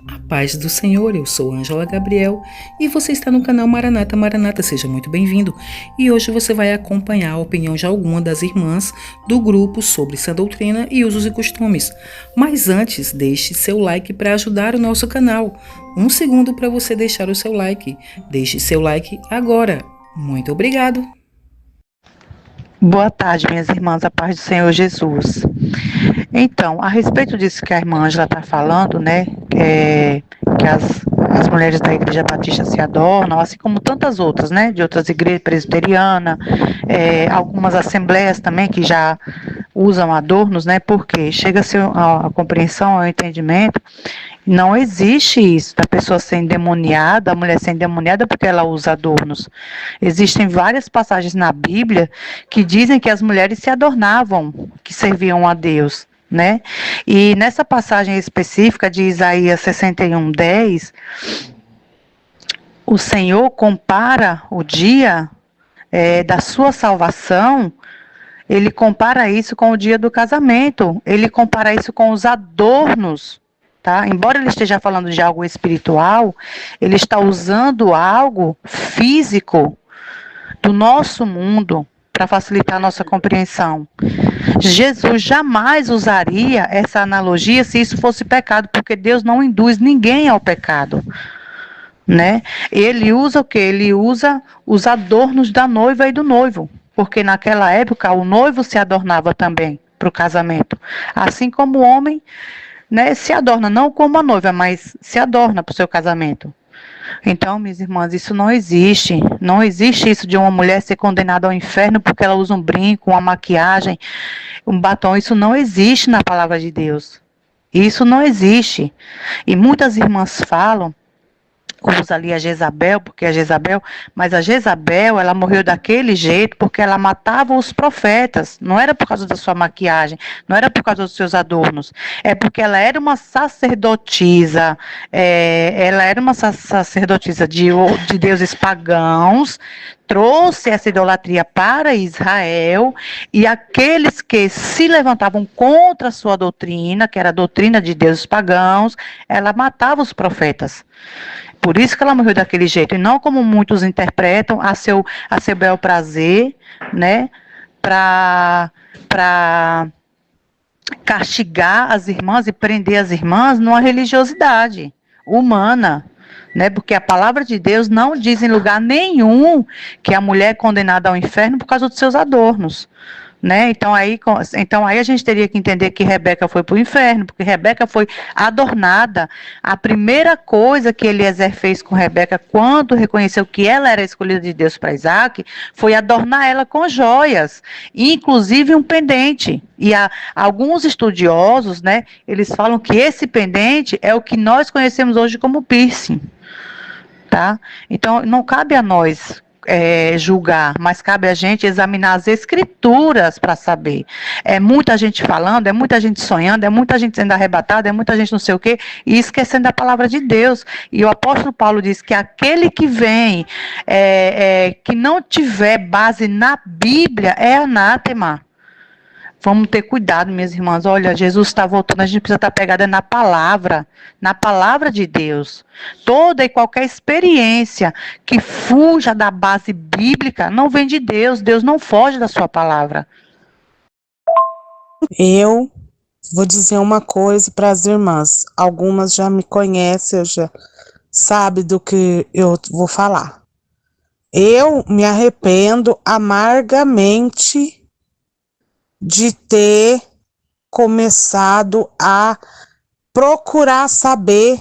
A paz do Senhor, eu sou Ângela Gabriel e você está no canal Maranata Maranata, seja muito bem-vindo. E hoje você vai acompanhar a opinião de alguma das irmãs do grupo sobre sã doutrina e usos e costumes. Mas antes, deixe seu like para ajudar o nosso canal. Um segundo para você deixar o seu like. Deixe seu like agora. Muito obrigado. Boa tarde, minhas irmãs, a paz do Senhor Jesus. Então, a respeito disso que a irmã Ângela está falando, né, que as mulheres da Igreja Batista se adornam, assim como tantas outras, né, de outras igrejas presbiterianas, algumas assembleias também que já usam adornos, né, porque chega a ser a compreensão, ao entendimento, não existe isso da pessoa ser endemoniada, a mulher ser endemoniada porque ela usa adornos. Existem várias passagens na Bíblia que dizem que as mulheres se adornavam, que serviam a Deus, né? E nessa passagem específica de Isaías 61:10, o Senhor compara o dia da sua salvação. Ele compara isso com o dia do casamento, ele compara isso com os adornos, tá? Embora ele esteja falando de algo espiritual, ele está usando algo físico do nosso mundo para facilitar a nossa compreensão. Jesus jamais usaria essa analogia se isso fosse pecado, porque Deus não induz ninguém ao pecado, né? Ele usa o quê? Ele usa os adornos da noiva e do noivo, porque naquela época o noivo se adornava também para o casamento, assim como o homem, né, se adorna, não como a noiva, mas se adorna para o seu casamento. Então, minhas irmãs, isso não existe. Não existe isso de uma mulher ser condenada ao inferno porque ela usa um brinco, uma maquiagem, um batom. Isso não existe na palavra de Deus. Isso não existe. E muitas irmãs falam, usa ali a Jezabel, porque a Jezabel, mas a Jezabel, ela morreu daquele jeito porque ela matava os profetas, não era por causa da sua maquiagem, não era por causa dos seus adornos, é porque ela era uma sacerdotisa, ela era uma sacerdotisa de deuses pagãos, trouxe essa idolatria para Israel, e aqueles que se levantavam contra a sua doutrina, que era a doutrina de deuses pagãos, ela matava os profetas. Por isso que ela morreu daquele jeito, e não como muitos interpretam, a seu bel prazer, né, para castigar as irmãs e prender as irmãs numa religiosidade humana, né, porque a palavra de Deus não diz em lugar nenhum que a mulher é condenada ao inferno por causa dos seus adornos. Né? Então aí a gente teria que entender que Rebeca foi para o inferno, porque Rebeca foi adornada. A primeira coisa que Eliezer fez com Rebeca, quando reconheceu que ela era a escolhida de Deus para Isaac, foi adornar ela com joias, inclusive um pendente. E alguns estudiosos, né, eles falam que esse pendente é o que nós conhecemos hoje como piercing. Tá? Então, não cabe a nós julgar, mas cabe a gente examinar as escrituras para saber. É muita gente falando, é muita gente sonhando, é muita gente sendo arrebatada, é muita gente não sei o quê, e esquecendo a palavra de Deus. E o apóstolo Paulo diz que aquele que vem, que não tiver base na Bíblia, é anátema. Vamos ter cuidado, minhas irmãs. Olha, Jesus está voltando, a gente precisa estar pegada na palavra de Deus. Toda e qualquer experiência que fuja da base bíblica não vem de Deus. Deus não foge da sua palavra. Eu vou dizer uma coisa para as irmãs. Algumas já me conhecem, já sabem do que eu vou falar. Eu me arrependo amargamente de ter começado a procurar saber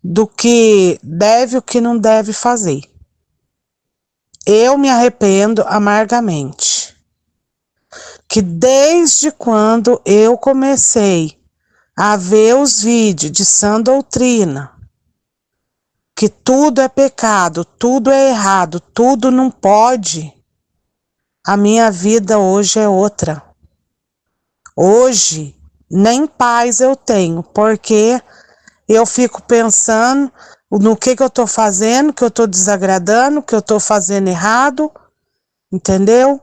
do que deve e o que não deve fazer. Eu me arrependo amargamente. Que desde quando eu comecei a ver os vídeos de sã doutrina, que tudo é pecado, tudo é errado, tudo não pode, a minha vida hoje é outra. Hoje, nem paz eu tenho, porque eu fico pensando no que eu estou fazendo, que eu estou desagradando, que eu estou fazendo errado, entendeu?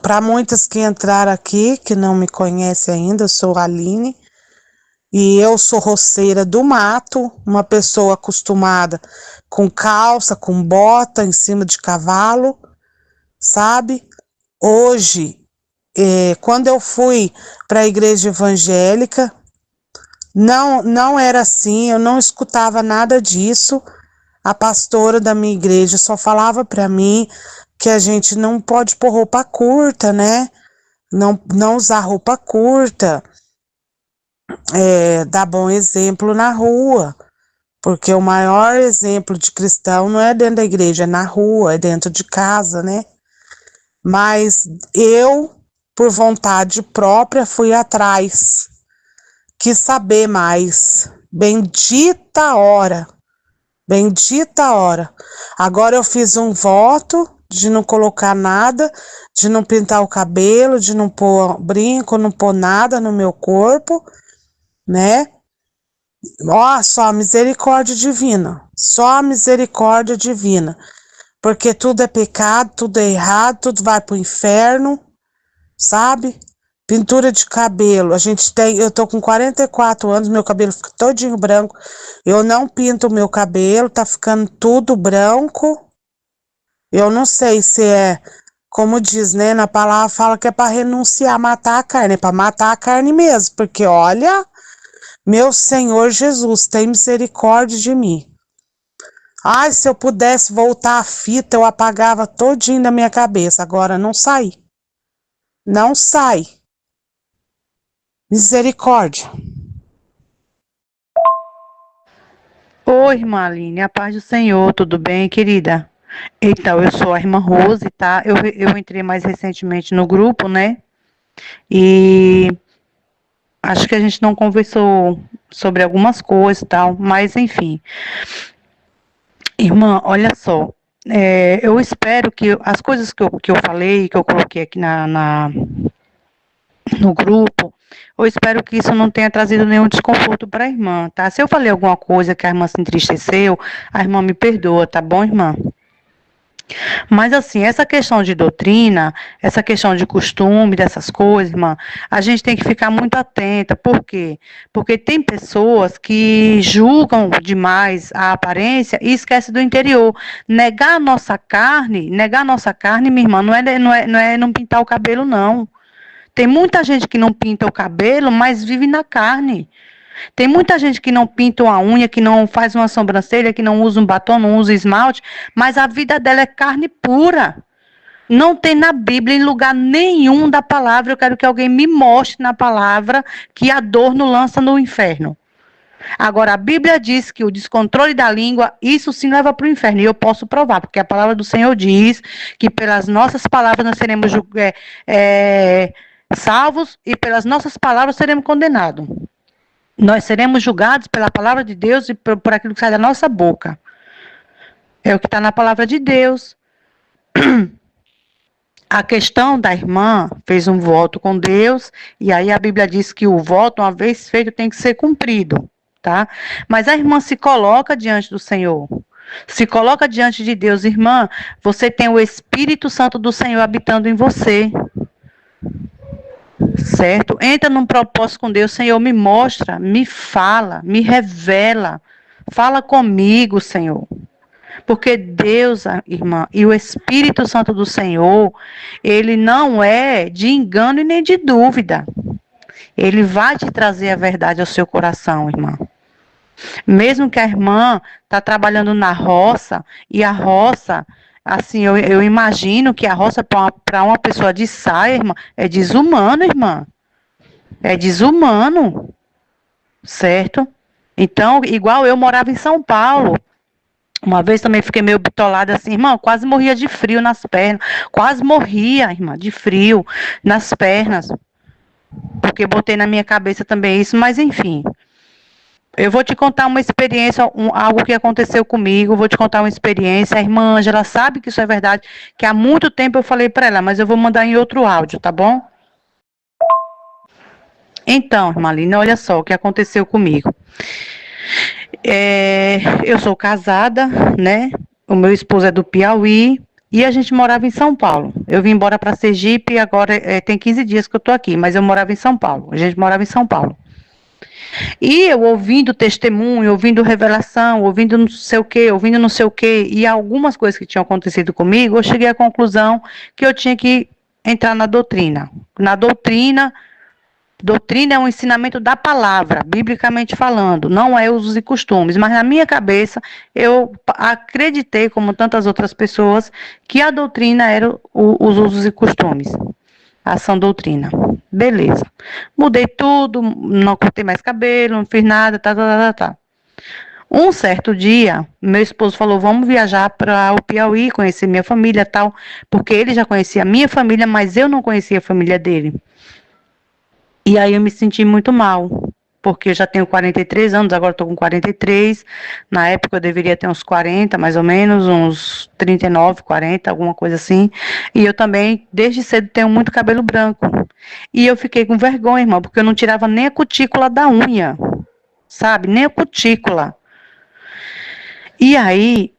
Para muitas que entraram aqui, que não me conhecem ainda, eu sou a Aline, E eu sou roceira do mato, uma pessoa acostumada com calça, com bota em cima de cavalo, sabe? Hoje, quando eu fui para a igreja evangélica, não era assim, eu não escutava nada disso. A pastora da minha igreja só falava para mim que a gente não pode pôr roupa curta, né? Não usar roupa curta, dar bom exemplo na rua, porque o maior exemplo de cristão não é dentro da igreja, é na rua, é dentro de casa, né? Mas eu, por vontade própria, fui atrás, quis saber mais. Bendita hora, bendita hora. Agora eu fiz um voto de não colocar nada, de não pintar o cabelo, de não pôr brinco, não pôr nada no meu corpo, né? Ó, só a misericórdia divina, só a misericórdia divina, porque tudo é pecado, tudo é errado, tudo vai pro inferno, sabe? Pintura de cabelo, eu tô com 44 anos, meu cabelo fica todinho branco, eu não pinto o meu cabelo, tá ficando tudo branco, eu não sei se é, como diz, né, na palavra fala que é para renunciar, matar a carne, é para matar a carne mesmo, porque olha, meu Senhor Jesus, tem misericórdia de mim. Ai, se eu pudesse voltar a fita, eu apagava todinho da minha cabeça, agora não sai, não sai. Misericórdia. Oi, irmã Aline, a paz do Senhor, tudo bem, querida? Então, eu sou a irmã Rose, tá? Eu entrei mais recentemente no grupo, né? E acho que a gente não conversou sobre algumas coisas e tal, mas enfim. Irmã, olha só, eu espero que as coisas que eu falei, que eu coloquei aqui no grupo, eu espero que isso não tenha trazido nenhum desconforto para a irmã, tá? Se eu falei alguma coisa que a irmã se entristeceu, a irmã me perdoa, tá bom, irmã? Mas assim, essa questão de doutrina, essa questão de costume, dessas coisas, irmã, a gente tem que ficar muito atenta. Por quê? Porque tem pessoas que julgam demais a aparência e esquecem do interior. Negar a nossa carne, minha irmã, não é não pintar o cabelo, não. Tem muita gente que não pinta o cabelo, mas vive na carne. Tem muita gente que não pinta uma unha, que não faz uma sobrancelha, que não usa um batom, não usa esmalte, mas a vida dela é carne pura. Não tem na Bíblia, em lugar nenhum da palavra, eu quero que alguém me mostre na palavra que a dor não lança no inferno. Agora, a Bíblia diz que o descontrole da língua, isso sim leva para o inferno. E eu posso provar, porque a palavra do Senhor diz que pelas nossas palavras nós seremos salvos e pelas nossas palavras seremos condenados. Nós seremos julgados pela palavra de Deus e por aquilo que sai da nossa boca. É o que está na palavra de Deus. A questão da irmã fez um voto com Deus, e aí a Bíblia diz que o voto, uma vez feito, tem que ser cumprido, tá? Mas a irmã se coloca diante do Senhor. Se coloca diante de Deus, irmã, você tem o Espírito Santo do Senhor habitando em você. Certo? Entra num propósito com Deus, Senhor, me mostra, me fala, me revela. Fala comigo, Senhor. Porque Deus, irmã, e o Espírito Santo do Senhor, ele não é de engano e nem de dúvida. Ele vai te trazer a verdade ao seu coração, irmã. Mesmo que a irmã está trabalhando na roça, e a roça, assim, eu imagino que a roça para uma pessoa de saia, irmã, é desumano, irmã. É desumano, certo? Então, igual eu morava em São Paulo. Uma vez também fiquei meio bitolada assim, irmã, quase morria de frio nas pernas. Quase morria, irmã, de frio nas pernas. Porque botei na minha cabeça também isso, mas enfim. Eu vou te contar uma experiência, algo que aconteceu comigo, vou te contar uma experiência. A irmã Ângela sabe que isso é verdade, que há muito tempo eu falei para ela, mas eu vou mandar em outro áudio, tá bom? Então, irmã Aline, olha só o que aconteceu comigo. Eu sou casada, né? O meu esposo é do Piauí e a gente morava em São Paulo. Eu vim embora para Sergipe e agora tem 15 dias que eu estou aqui, mas eu morava em São Paulo. A gente morava em São Paulo. E eu ouvindo testemunho, ouvindo revelação, ouvindo não sei o quê, ouvindo não sei o quê, e algumas coisas que tinham acontecido comigo, eu cheguei à conclusão que eu tinha que entrar na doutrina. Na doutrina, doutrina é um ensinamento da palavra, biblicamente falando, não é usos e costumes, mas na minha cabeça eu acreditei, como tantas outras pessoas, que a doutrina era os usos e costumes, a sã doutrina. Beleza. Mudei tudo, não cortei mais cabelo, não fiz nada, tá. Um certo dia, meu esposo falou, vamos viajar para o Piauí, conhecer minha família, tal, porque ele já conhecia a minha família, mas eu não conhecia a família dele. E aí eu me senti muito mal, porque eu já tenho 43 anos, agora estou com 43. Na época eu deveria ter uns 40, mais ou menos, uns 39, 40, alguma coisa assim. E eu também, desde cedo, tenho muito cabelo branco. E eu fiquei com vergonha, irmão, porque eu não tirava nem a cutícula da unha, sabe? Nem a cutícula. E aí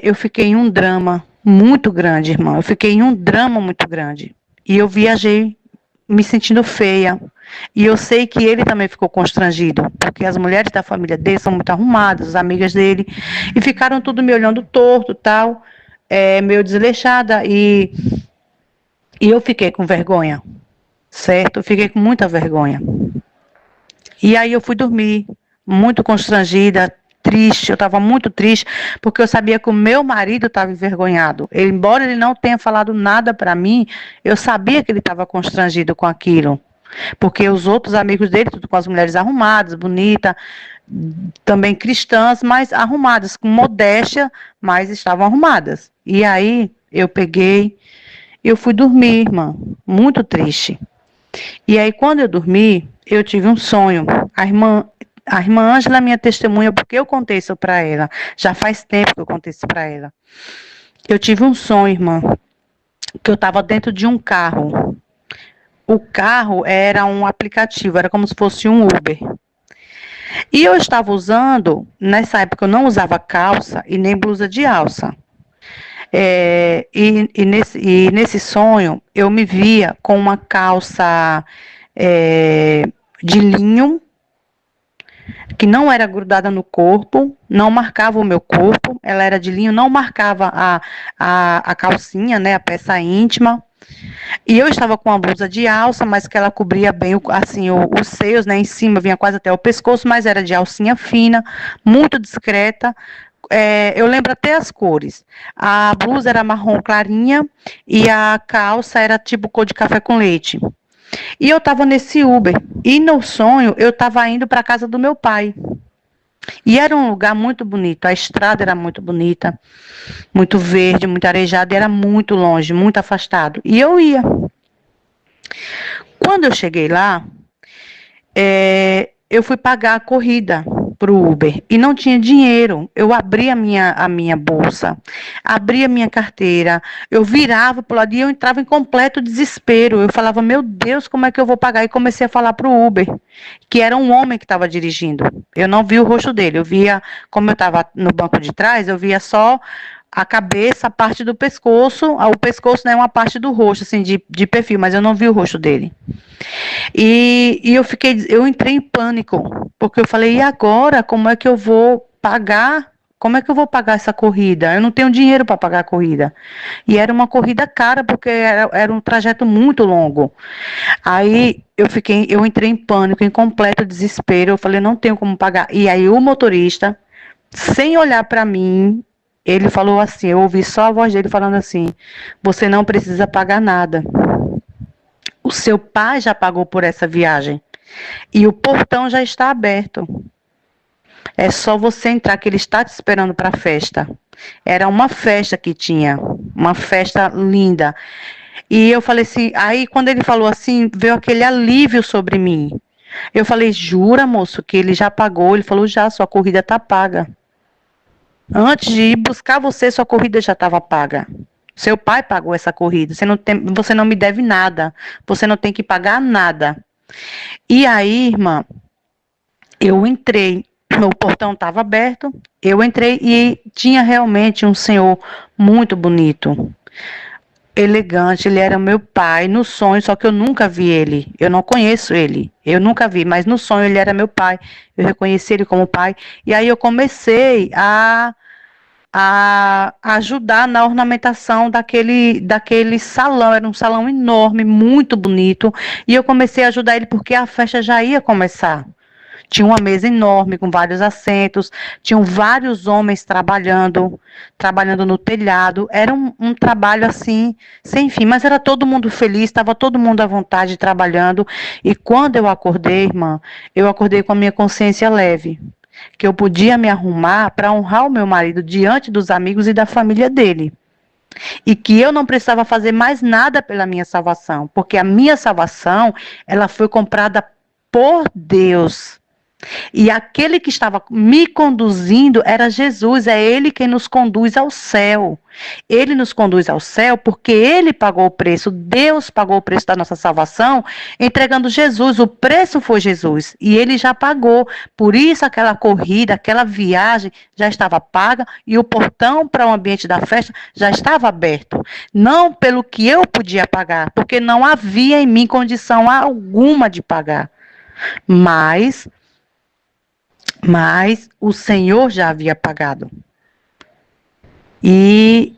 eu fiquei em um drama muito grande, irmão. Eu fiquei em um drama muito grande. E eu viajei me sentindo feia. E eu sei que ele também ficou constrangido, porque as mulheres da família dele são muito arrumadas, as amigas dele, e ficaram tudo me olhando torto, tal, meio desleixada, e eu fiquei com vergonha, certo? Eu fiquei com muita vergonha. E aí eu fui dormir, muito constrangida, triste, eu estava muito triste, porque eu sabia que o meu marido estava envergonhado. Embora ele não tenha falado nada para mim, eu sabia que ele estava constrangido com aquilo. Porque os outros amigos dele, tudo com as mulheres arrumadas, bonitas, também cristãs, mas arrumadas, com modéstia, mas estavam arrumadas. E aí eu peguei, eu fui dormir, irmã, muito triste. E aí quando eu dormi, eu tive um sonho. A irmã Ângela é minha testemunha, porque eu contei isso para ela. Já faz tempo que eu contei isso para ela. Eu tive um sonho, irmã, que eu estava dentro de um carro. O carro era um aplicativo, era como se fosse um Uber. E eu estava usando, nessa época eu não usava calça e nem blusa de alça. Nesse sonho eu me via com uma calça de linho, que não era grudada no corpo, não marcava o meu corpo, ela era de linho, não marcava a calcinha, né, a peça íntima. E eu estava com uma blusa de alça, mas que ela cobria bem assim, os seios, né? Em cima vinha quase até o pescoço, mas era de alcinha fina, muito discreta. Eu lembro até as cores. A blusa era marrom clarinha e a calça era tipo cor de café com leite. E eu estava nesse Uber. E no sonho eu estava indo para a casa do meu pai. E era um lugar muito bonito, a estrada era muito bonita, muito verde, muito arejado, e era muito longe, muito afastado. E eu ia. Quando eu cheguei lá, eu fui pagar a corrida para o Uber e não tinha dinheiro. Eu abri a minha bolsa, abri a minha carteira, eu virava para o lado e eu entrava em completo desespero. Eu falava, meu Deus, como é que eu vou pagar? E comecei a falar para o Uber, que era um homem que estava dirigindo. Eu não vi o rosto dele, eu via, como eu estava no banco de trás, eu via só a cabeça, a parte do pescoço, o pescoço não é uma parte do rosto, assim, de perfil, mas eu não vi o rosto dele. E eu entrei em pânico, porque eu falei, e agora, como é que eu vou pagar? Como é que eu vou pagar essa corrida? Eu não tenho dinheiro para pagar a corrida. E era uma corrida cara, porque era um trajeto muito longo. Aí eu entrei em pânico, em completo desespero. Eu falei, não tenho como pagar. E aí o motorista, sem olhar para mim, ele falou assim, eu ouvi só a voz dele falando assim, você não precisa pagar nada. O seu pai já pagou por essa viagem. E o portão já está aberto. É só você entrar, que ele está te esperando para a festa. Era uma festa que tinha. Uma festa linda. E eu falei assim, aí quando ele falou assim, veio aquele alívio sobre mim. Eu falei, jura, moço, que ele já pagou? Ele falou, já, sua corrida está paga. Antes de ir buscar você, sua corrida já estava paga. Seu pai pagou essa corrida. Você não me deve nada. Você não tem que pagar nada. E aí, irmã, eu entrei. O portão estava aberto. Eu entrei e tinha realmente um senhor muito bonito. elegante, ele era meu pai no sonho, só que eu nunca vi ele. Eu não conheço ele. Eu nunca vi, mas no sonho ele era meu pai. Eu reconheci ele como pai. E aí eu comecei a ajudar na ornamentação daquele salão. Era um salão enorme, muito bonito. E eu comecei a ajudar ele porque a festa já ia começar. Tinha uma mesa enorme com vários assentos, tinham vários homens trabalhando no telhado. Era um trabalho assim, sem fim, mas era todo mundo feliz, estava todo mundo à vontade trabalhando. E quando eu acordei, irmã, eu acordei com a minha consciência leve, que eu podia me arrumar para honrar o meu marido diante dos amigos e da família dele. E que eu não precisava fazer mais nada pela minha salvação, porque a minha salvação, ela foi comprada por Deus. E aquele que estava me conduzindo era Jesus, é Ele quem nos conduz ao céu. Ele nos conduz ao céu porque Ele pagou o preço, Deus pagou o preço da nossa salvação, entregando Jesus. O preço foi Jesus e Ele já pagou. Por isso aquela corrida, aquela viagem já estava paga e o portão para o ambiente da festa já estava aberto. Não pelo que eu podia pagar, porque não havia em mim condição alguma de pagar. Mas o Senhor já havia pagado. E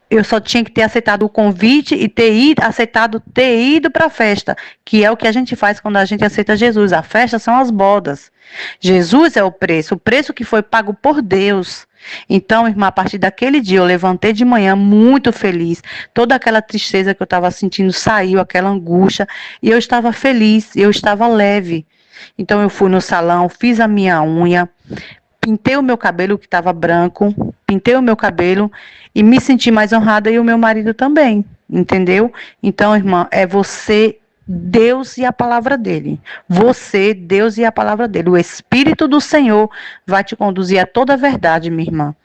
eu só tinha que ter aceitado o convite e aceitado ter ido para a festa, que é o que a gente faz quando a gente aceita Jesus. A festa são as bodas. Jesus é o preço que foi pago por Deus. Então, irmã, a partir daquele dia eu levantei de manhã muito feliz. Toda aquela tristeza que eu estava sentindo saiu, aquela angústia, e eu estava feliz, eu estava leve. Então eu fui no salão, fiz a minha unha, pintei o meu cabelo que estava branco, pintei o meu cabelo e me senti mais honrada e o meu marido também, entendeu? Então, irmã, é você, Deus e a palavra dele. Você, Deus e a palavra dele. O Espírito do Senhor vai te conduzir a toda a verdade, minha irmã.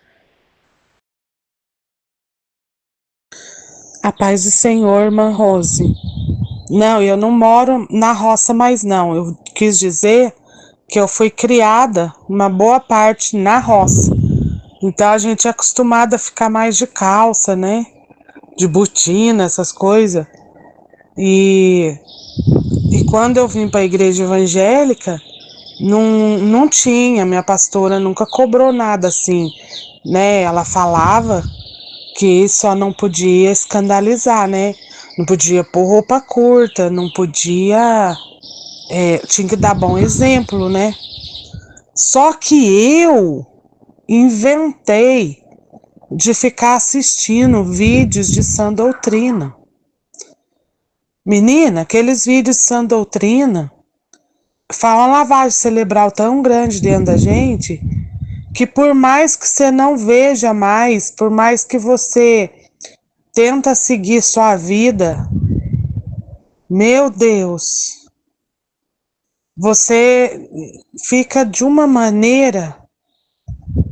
A paz do Senhor, irmã Rose. Não, eu não moro na roça mais não. Eu quis dizer que eu fui criada uma boa parte na roça. Então a gente é acostumada a ficar mais de calça, né? De botina, essas coisas. E quando eu vim para a igreja evangélica, não tinha, minha pastora nunca cobrou nada assim, né? Ela falava que só não podia escandalizar, né? Não podia pôr roupa curta, não podia. Tinha que dar bom exemplo, né? Só que eu inventei de ficar assistindo vídeos de sã doutrina. Menina, aqueles vídeos de sã doutrina falam uma lavagem cerebral tão grande dentro da gente que por mais que você não veja mais, por mais que você tenta seguir sua vida, meu Deus, você fica de uma maneira,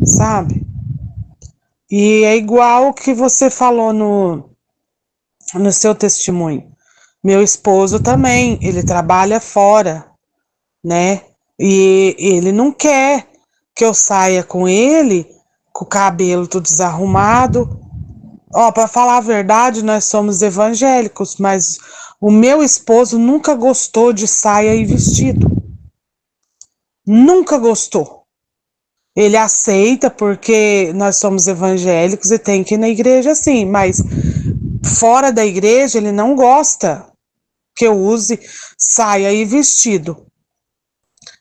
sabe? E é igual o que você falou no seu testemunho. Meu esposo também, ele trabalha fora, né? E ele não quer que eu saia com ele, com o cabelo tudo desarrumado. Ó, para falar a verdade, nós somos evangélicos, mas o meu esposo nunca gostou de saia e vestido. Nunca gostou. Ele aceita porque nós somos evangélicos e tem que ir na igreja sim, mas fora da igreja ele não gosta que eu use saia e vestido.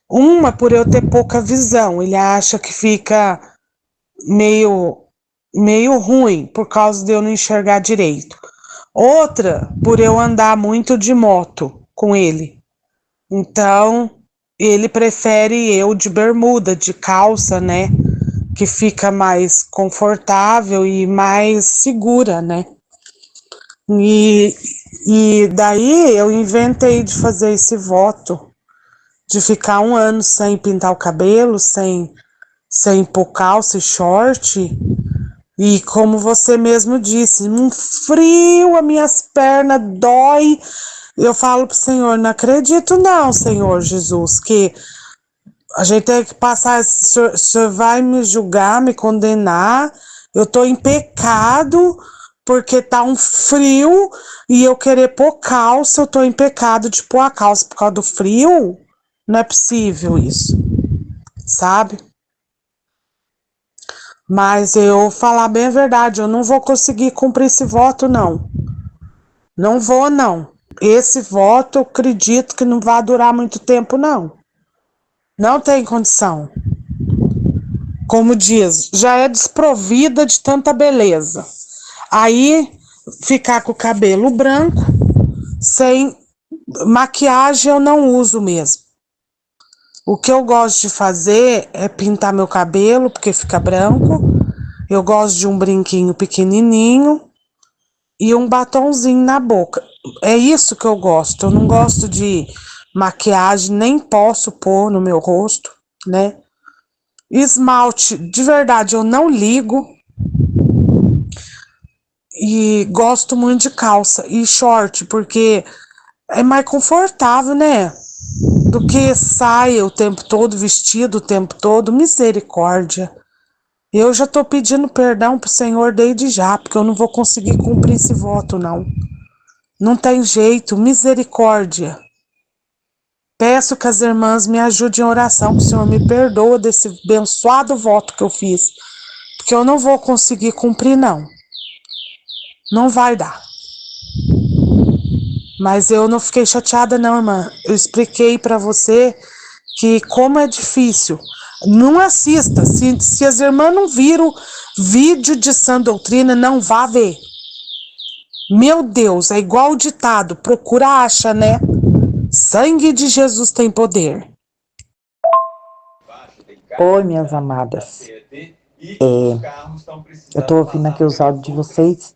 Uma, por eu ter pouca visão, ele acha que fica meio ruim por causa de eu não enxergar direito. Outra, por eu andar muito de moto com ele. Então, ele prefere eu de bermuda, de calça, né? Que fica mais confortável e mais segura, né? E daí eu inventei de fazer esse voto, de ficar 1 ano sem pintar o cabelo, sem pôr calça e short. E como você mesmo disse, um frio, as minhas pernas dói. Eu falo pro Senhor, não acredito não, Senhor Jesus, que a gente tem que passar, o Senhor vai me julgar, me condenar, eu tô em pecado, porque tá um frio e eu querer pôr calça, eu tô em pecado de pôr a calça por causa do frio? Não é possível isso, sabe? Mas eu falar bem a verdade, eu não vou conseguir cumprir esse voto, não. Não vou, não. Esse voto eu acredito que não vai durar muito tempo, não. Não tem condição. Como diz, já é desprovida de tanta beleza. Aí, ficar com o cabelo branco, sem maquiagem eu não uso mesmo. O que eu gosto de fazer é pintar meu cabelo, porque fica branco. Eu gosto de um brinquinho pequenininho e um batonzinho na boca. É isso que eu gosto. Eu não gosto de maquiagem, nem posso pôr no meu rosto, né? Esmalte, de verdade, eu não ligo. E gosto muito de calça e short, porque é mais confortável, né? Do que saia o tempo todo, vestido o tempo todo. Misericórdia. Eu já tô pedindo perdão pro Senhor desde já, porque eu não vou conseguir cumprir esse voto, não. Não tem jeito, misericórdia. Peço que as irmãs me ajudem em oração, que o Senhor me perdoa desse abençoado voto que eu fiz. Porque eu não vou conseguir cumprir, não. Não vai dar. Mas eu não fiquei chateada, não, irmã. Eu expliquei pra você que como é difícil. Não assista. Se as irmãs não viram vídeo de sã doutrina, não vá ver. Meu Deus, é igual o ditado. Procura, acha, né? Sangue de Jesus tem poder. Oi, minhas amadas. Eu tô ouvindo aqui os áudios de vocês.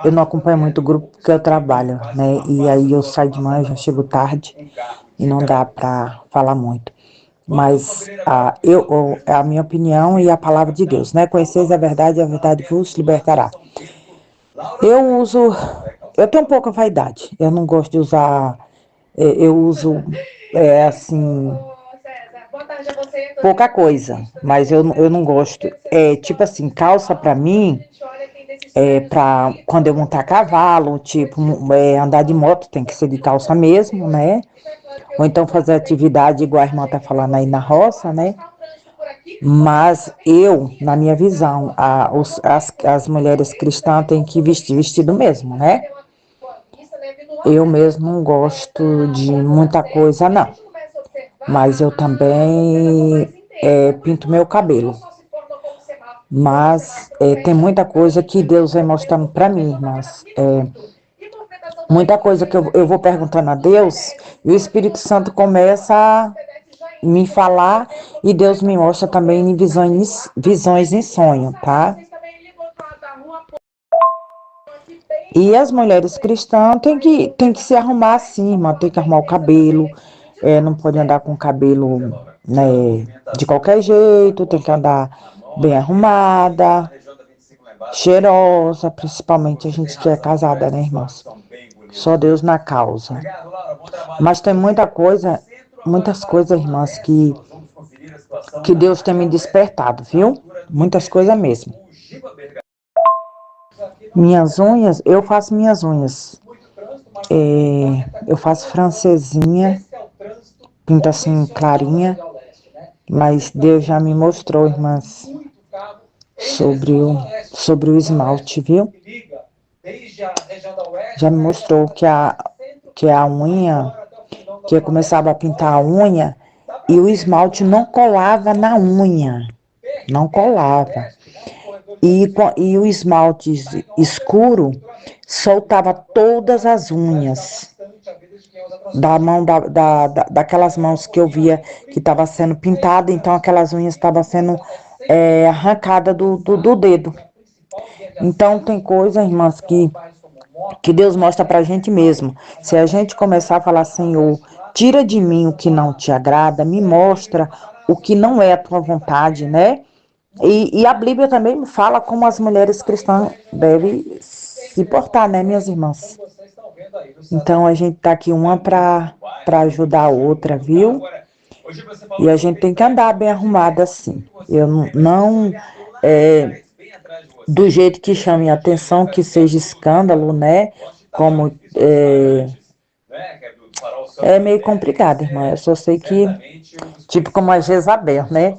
Eu não acompanho muito o grupo porque eu trabalho, né? E aí eu saio de manhã, já chego tarde e não dá pra falar muito. Mas a minha opinião e a palavra de Deus, né? Conheceis a verdade vos libertará. Eu tenho pouca vaidade. Eu não gosto de usar, eu uso, assim, pouca coisa, mas eu não gosto. Tipo assim, calça pra mim, pra quando eu montar cavalo, tipo, andar de moto tem que ser de calça mesmo, né? Ou então fazer atividade igual a irmã tá falando aí na roça, né? Mas eu, na minha visão, as mulheres cristãs têm que vestir vestido mesmo, né? Eu mesmo não gosto de muita coisa, não. Mas eu também pinto meu cabelo. Mas tem muita coisa que Deus vai mostrando para mim, irmãs. Muita coisa que eu vou perguntando a Deus e o Espírito Santo começa a me falar e Deus me mostra também em visões em sonho, tá? E as mulheres cristãs têm que se arrumar assim, irmã, tem que arrumar o cabelo, não pode andar com o cabelo, né, de qualquer jeito, tem que andar bem arrumada, cheirosa, principalmente a gente que é casada, né, irmãos? Só Deus na causa. Mas tem muitas coisas, irmãs, que Deus tem me despertado, viu? Muitas coisas mesmo. Minhas unhas, eu faço minhas unhas. Eu faço francesinha, pinto assim clarinha, mas Deus já me mostrou, irmãs, sobre o esmalte, viu? Já me mostrou que a unha, que eu começava a pintar a unha e o esmalte não colava na unha, não colava. E o esmalte escuro soltava todas as unhas da mão daquelas mãos que eu via que estava sendo pintada, então aquelas unhas estavam sendo arrancadas do dedo. Então tem coisa, irmãs, que Deus mostra pra gente mesmo. Se a gente começar a falar, Senhor, tira de mim o que não te agrada, me mostra o que não é a tua vontade, né? E a Bíblia também me fala como as mulheres cristãs devem se portar, né, minhas irmãs? Então a gente tá aqui uma para ajudar a outra, viu? E a gente tem que andar bem arrumada assim. Eu não do jeito que chame a atenção, que seja escândalo, né? Como é meio complicado, irmã. Eu só sei que, tipo como a Jezabel, né?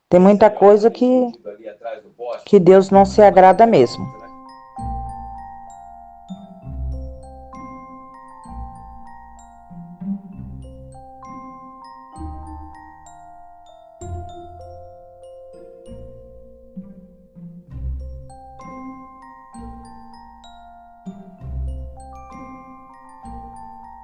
Tem muita coisa que Deus não se agrada mesmo.